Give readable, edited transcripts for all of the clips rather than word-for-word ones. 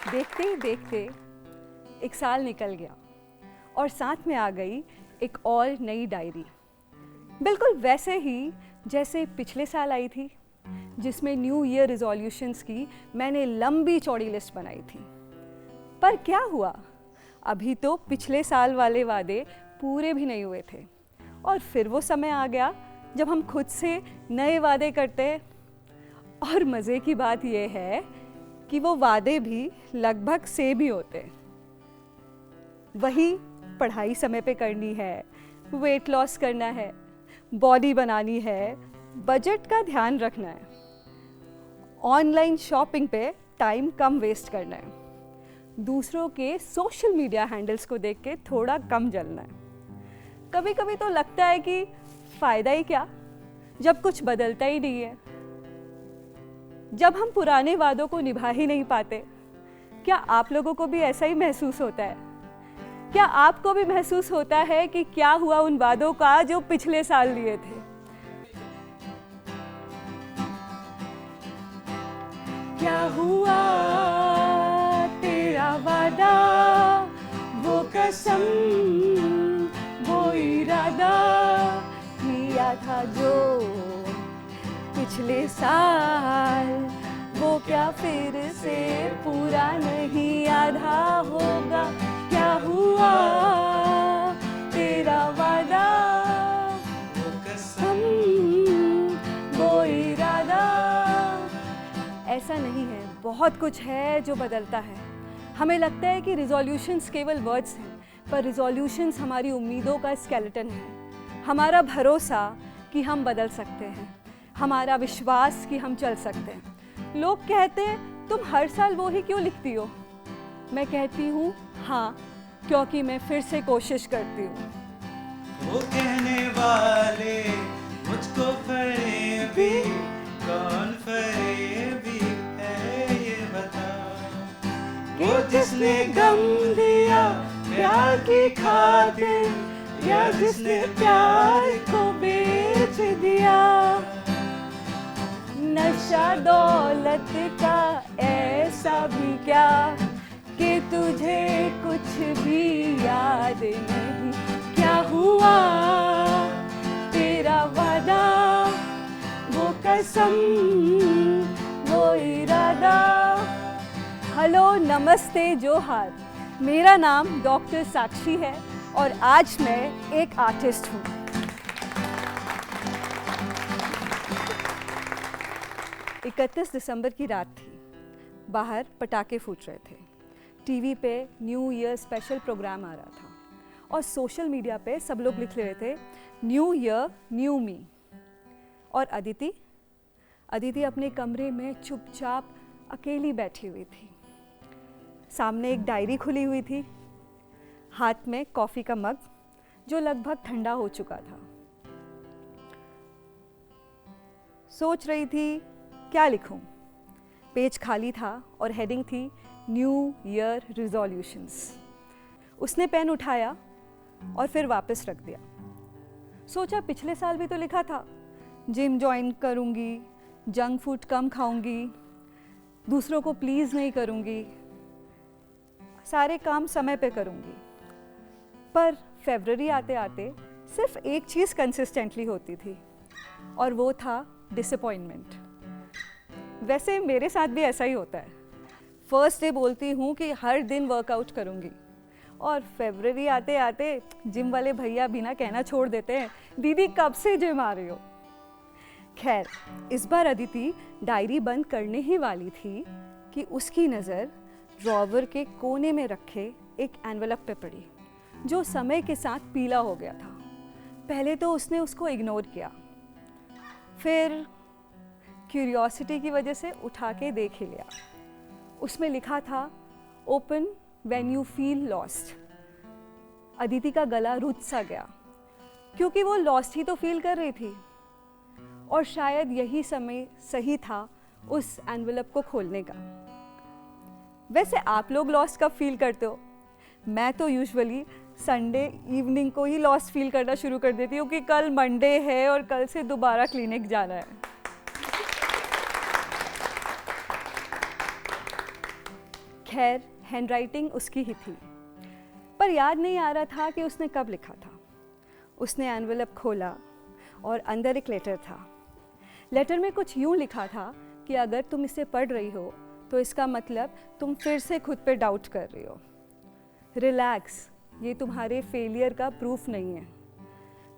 देखते ही देखते एक साल निकल गया और साथ में आ गई एक और नई डायरी, बिल्कुल वैसे ही जैसे पिछले साल आई थी, जिसमें न्यू ईयर रिजोल्यूशंस की मैंने लंबी चौड़ी लिस्ट बनाई थी। पर क्या हुआ, अभी तो पिछले साल वाले वादे पूरे भी नहीं हुए थे और फिर वो समय आ गया जब हम खुद से नए वादे करते। और मज़े की बात यह है कि वो वादे भी लगभग सेम ही होते। वही पढ़ाई समय पे करनी है, वेट लॉस करना है, बॉडी बनानी है, बजट का ध्यान रखना है, ऑनलाइन शॉपिंग पे टाइम कम वेस्ट करना है, दूसरों के सोशल मीडिया हैंडल्स को देख के थोड़ा कम जलना है। कभी कभी तो लगता है कि फ़ायदा ही क्या जब कुछ बदलता ही नहीं है। जब हम पुराने वादों को निभा ही नहीं पाते, क्या आप लोगों को भी ऐसा ही महसूस होता है? क्या आपको भी महसूस होता है कि क्या हुआ उन वादों का जो पिछले साल लिए थे? क्या हुआ तेरा वादा, वो कसम, वो इरादा किया था जो पिछले साल, वो क्या फिर से पूरा नहीं आधा होगा? क्या हुआ तेरा वादा, वो कसम, वो इरादा? ऐसा नहीं है, बहुत कुछ है जो बदलता है। हमें लगता है कि रिजोल्यूशंस केवल वर्ड्स हैं, पर रिजोल्यूशंस हमारी उम्मीदों का स्केलेटन है। हमारा भरोसा कि हम बदल सकते हैं, हमारा विश्वास कि हम चल सकते हैं। लोग कहते हैं तुम हर साल वो ही क्यों लिखती हो? मैं कहती हूँ हाँ, क्योंकि मैं फिर से कोशिश करती हूँ। वो कहने वाले मुझको फरेबी, कौन फरेबी है ये बता? वो जिसने गम दिया प्यार की खातिर, या जिसने प्यार को बेच दिया। नशा दौलत का ऐसा भी क्या कि तुझे कुछ भी याद नहीं? क्या हुआ तेरा वादा, वो कसम, वो इरादा? हेलो, नमस्ते, जोहार। मेरा नाम डॉक्टर साक्षी है और आज मैं एक आर्टिस्ट हूँ। इकतीस दिसंबर की रात थी, बाहर पटाखे फूट रहे थे, टीवी पे न्यू ईयर स्पेशल प्रोग्राम आ रहा था और सोशल मीडिया पे सब लोग लिख रहे थे न्यू ईयर न्यू मी। और अदिति अपने कमरे में चुपचाप अकेली बैठी हुई थी। सामने एक डायरी खुली हुई थी, हाथ में कॉफ़ी का मग जो लगभग ठंडा हो चुका था। सोच रही थी क्या लिखूं। पेज खाली था और हेडिंग थी न्यू ईयर रिजोल्यूशंस। उसने पेन उठाया और फिर वापस रख दिया। सोचा पिछले साल भी तो लिखा था जिम ज्वाइन करूंगी, जंक फूड कम खाऊंगी, दूसरों को प्लीज़ नहीं करूंगी, सारे काम समय पे करूंगी। पर फरवरी आते आते सिर्फ एक चीज़ कंसिस्टेंटली होती थी और वो था डिसअपॉइंटमेंट। वैसे मेरे साथ भी ऐसा ही होता है। फर्स्ट डे बोलती हूँ कि हर दिन वर्कआउट करूँगी और फरवरी आते आते जिम वाले भैया बिना कहना छोड़ देते हैं, दीदी कब से जिम आ रही हो? खैर, इस बार अदिति डायरी बंद करने ही वाली थी कि उसकी नज़र ड्रॉवर के कोने में रखे एक एनवेलप पे पड़ी जो समय के साथ पीला हो गया था। पहले तो उसने उसको इग्नोर किया, फिर क्यूरियोसिटी की वजह से उठा के देख ही लिया। उसमें लिखा था open when you feel lost. Aditi का गला रुझ सा गया क्योंकि वो लॉस्ट ही तो फील कर रही थी और शायद यही समय सही था उस एनवेलप को खोलने का। वैसे आप लोग लॉस्ट कब फील करते हो? मैं तो यूजुअली संडे इवनिंग को ही लॉस्ट फील करना शुरू कर देती हूँ कि कल मंडे है और कल से दोबारा क्लिनिक जाना है। खैर हैंडराइटिंग उसकी ही थी, पर याद नहीं आ रहा था कि उसने कब लिखा था। उसने एनवेलप खोला और अंदर एक लेटर था। लेटर में कुछ यूँ लिखा था कि अगर तुम इसे पढ़ रही हो तो इसका मतलब तुम फिर से खुद पे डाउट कर रही हो। रिलैक्स, ये तुम्हारे फेलियर का प्रूफ नहीं है।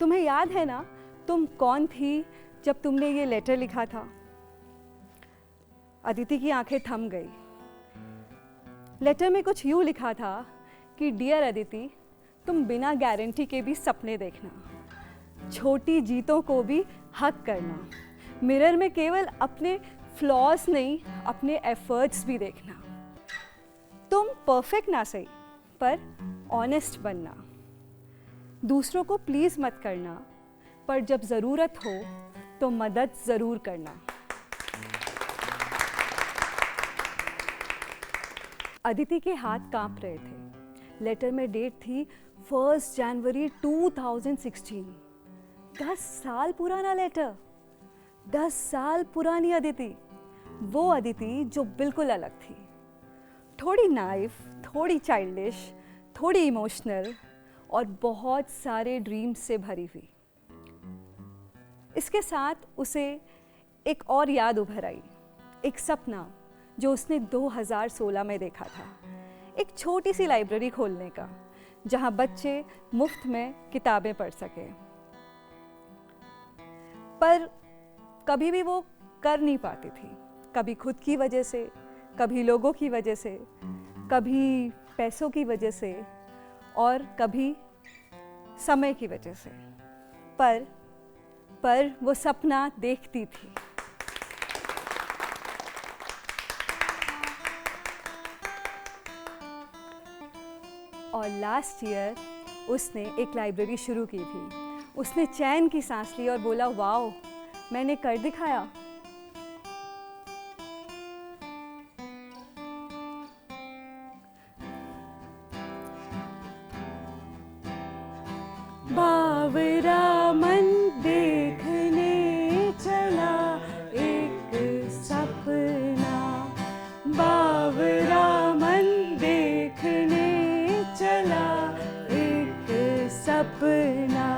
तुम्हें याद है ना तुम कौन थी जब तुमने ये लेटर लिखा था? अदिति की आंखें थम गई। लेटर में कुछ यूँ लिखा था कि डियर अदिति, तुम बिना गारंटी के भी सपने देखना, छोटी जीतों को भी हक करना, मिरर में केवल अपने फ्लॉज नहीं अपने एफर्ट्स भी देखना। तुम परफेक्ट ना सही पर ऑनेस्ट बनना, दूसरों को प्लीज़ मत करना, पर जब ज़रूरत हो तो मदद ज़रूर करना। अदिति के हाथ कांप रहे थे। लेटर में डेट थी 1 जनवरी 2016। 10 साल पुराना लेटर, 10 साल पुरानी अदिति, वो अदिति जो बिल्कुल अलग थी, थोड़ी नाइफ, थोड़ी चाइल्डिश, थोड़ी इमोशनल और बहुत सारे ड्रीम्स से भरी हुई। इसके साथ उसे एक और याद उभर आई, एक सपना जो उसने 2016 में देखा था, एक छोटी सी लाइब्रेरी खोलने का जहां बच्चे मुफ्त में किताबें पढ़ सके। पर कभी भी वो कर नहीं पाती थी, कभी खुद की वजह से, कभी लोगों की वजह से, कभी पैसों की वजह से और कभी समय की वजह से। पर वो सपना देखती थी। और लास्ट ईयर उसने एक लाइब्रेरी शुरू की थी। उसने चैन की सांस ली और बोला, वाओ, मैंने कर दिखाया। बावरा मन देखने चला एक सपना, बावरा मन देखने चला एक सपना,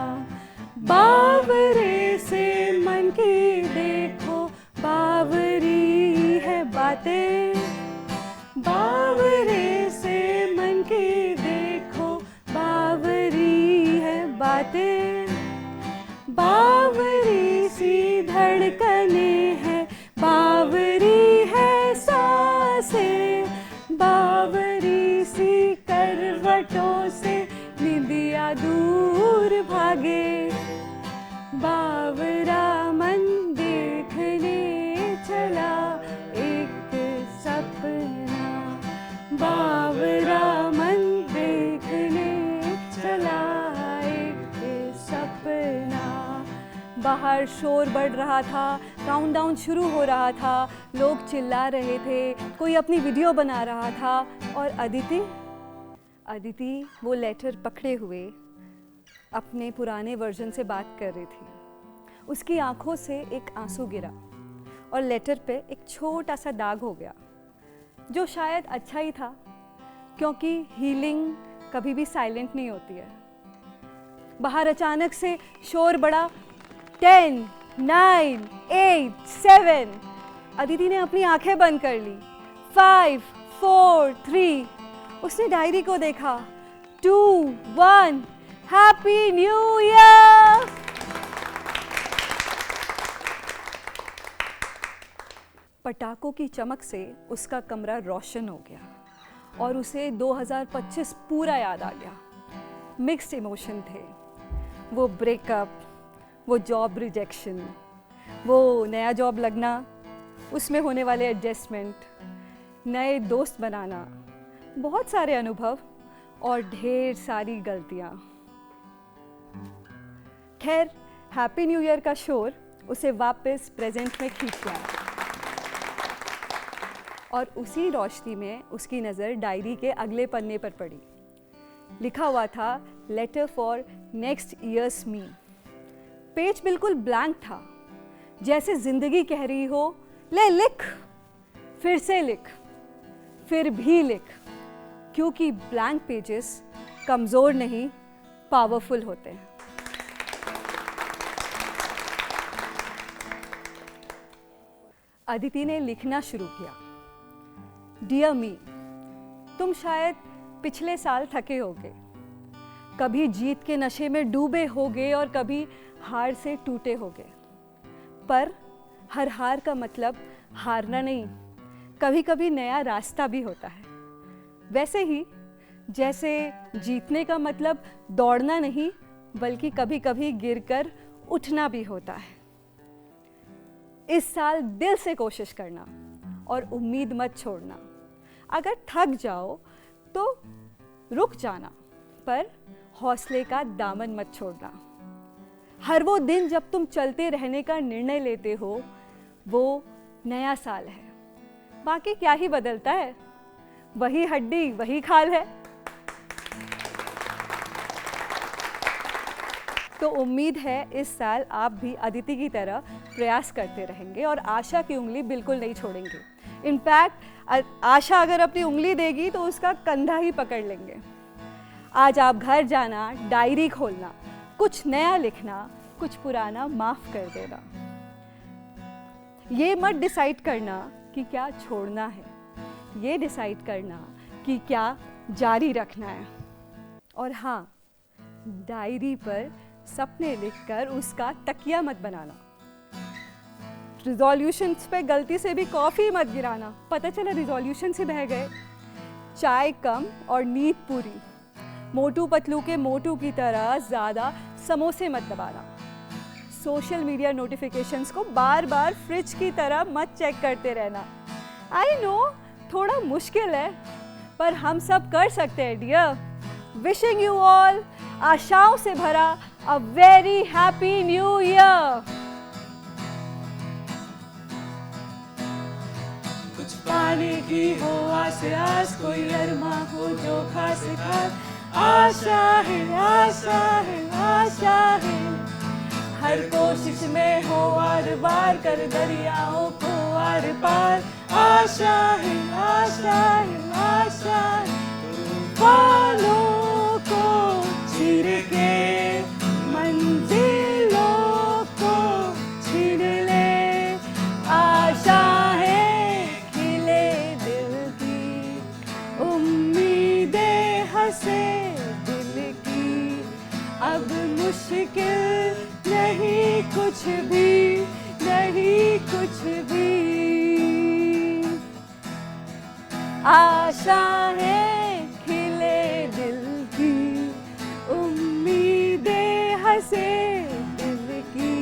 बावरे से मन की देखो बावरी है बातें, बावरे से मन की देखो बावरी है बातें, बावरी सी धड़कने हैं, बावरी है सांसें, बावरी सी करवटों से निंदिया दूर भागे, बावरा मन देखने चला एक सपना, बावरा मन देखने चला एक सपना। बाहर शोर बढ़ रहा था, काउंटडाउन शुरू हो रहा था, लोग चिल्ला रहे थे, कोई अपनी वीडियो बना रहा था और अदिति वो लेटर पकड़े हुए अपने पुराने वर्जन से बात कर रही थी। उसकी आंखों से एक आंसू गिरा और लेटर पे एक छोटा सा दाग हो गया, जो शायद अच्छा ही था, क्योंकि हीलिंग कभी भी साइलेंट नहीं होती है। बाहर अचानक से शोर बढ़ा, 10, 9, 8, 7। अदिति ने अपनी आंखें बंद कर ली। 5, 4, 3। उसने डायरी को देखा। 2, 1, हैप्पी न्यू ईयर। पटाखों की चमक से उसका कमरा रोशन हो गया और उसे 2025 पूरा याद आ गया। मिक्स्ड इमोशन थे, वो ब्रेकअप, वो जॉब रिजेक्शन, वो नया जॉब लगना, उसमें होने वाले एडजस्टमेंट, नए दोस्त बनाना, बहुत सारे अनुभव और ढेर सारी गलतियाँ। खैर, हैप्पी न्यू ईयर का शोर उसे वापस प्रेजेंट में खींच लाया और उसी रोशनी में उसकी नज़र डायरी के अगले पन्ने पर पड़ी। लिखा हुआ था, letter for next years me. Page बिल्कुल ब्लैंक था, जैसे जिंदगी कह रही हो, ले लिख, फिर से लिख, फिर भी लिख, क्योंकि ब्लैंक पेजेस कमज़ोर नहीं, पावरफुल होते हैं। अदिति ने लिखना शुरू किया। डियर मी, तुम शायद पिछले साल थके होगे, कभी जीत के नशे में डूबे होगे और कभी हार से टूटे होगे, पर हर हार का मतलब हारना नहीं, कभी कभी नया रास्ता भी होता है। वैसे ही जैसे जीतने का मतलब दौड़ना नहीं, बल्कि कभी कभी गिरकर उठना भी होता है। इस साल दिल से कोशिश करना और उम्मीद मत छोड़ना। अगर थक जाओ तो रुक जाना, पर हौसले का दामन मत छोड़ना। हर वो दिन जब तुम चलते रहने का निर्णय लेते हो, वो नया साल है। बाकी क्या ही बदलता है, वही हड्डी वही खाल है। तो उम्मीद है इस साल आप भी अदिति की तरह प्रयास करते रहेंगे और आशा की उंगली बिल्कुल नहीं छोड़ेंगे। इनफैक्ट आशा अगर अपनी उंगली देगी तो उसका कंधा ही पकड़ लेंगे। आज आप घर जाना, डायरी खोलना, कुछ नया लिखना, कुछ पुराना माफ कर देना। ये मत डिसाइड करना कि क्या छोड़ना है, ये डिसाइड करना कि क्या जारी रखना है। और हाँ, डायरी पर सपने लिखकर उसका तकिया मत बनाना। रिजोल्यूशंस पे गलती से भी कॉफ़ी मत गिराना, पता चला रिजोल्यूशन से बह गए। चाय कम और नींद पूरी। मोटू पतलू के मोटू की तरह ज़्यादा समोसे मत दबाना। सोशल मीडिया नोटिफिकेशंस को बार बार फ्रिज की तरह मत चेक करते रहना। आई नो थोड़ा मुश्किल है, पर हम सब कर सकते हैं डियर। विशिंग यू ऑल आशाओं से भरा a very happy new year. कुछ पाने की हो आस आस, कोई अरमा हो जो खास खास। आशा है आशा है आशा है, हर कोशिश में हो आर बार कर दरियाओं को आर पार। आशा है आशा है आशा है, तूफानों को चीर के मंजिलों को छीन ले। आशा है खिले दिल की, उम्मीदें हंसे दिल की। अब मुश्किल नहीं कुछ भी, नहीं कुछ भी। आशा है खिले दिल की, उम्मीदें हंसे दिल की।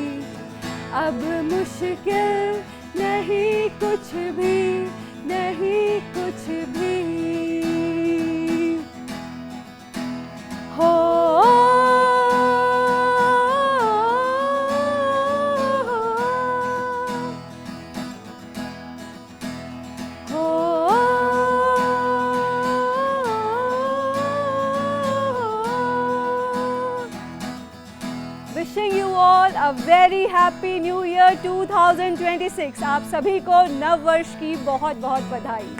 अब मुश्किल नहीं कुछ भी, नहीं कुछ भी। हो wishing you all a very happy new year 2026। आप सभी को नव वर्ष की बहुत बहुत बधाई।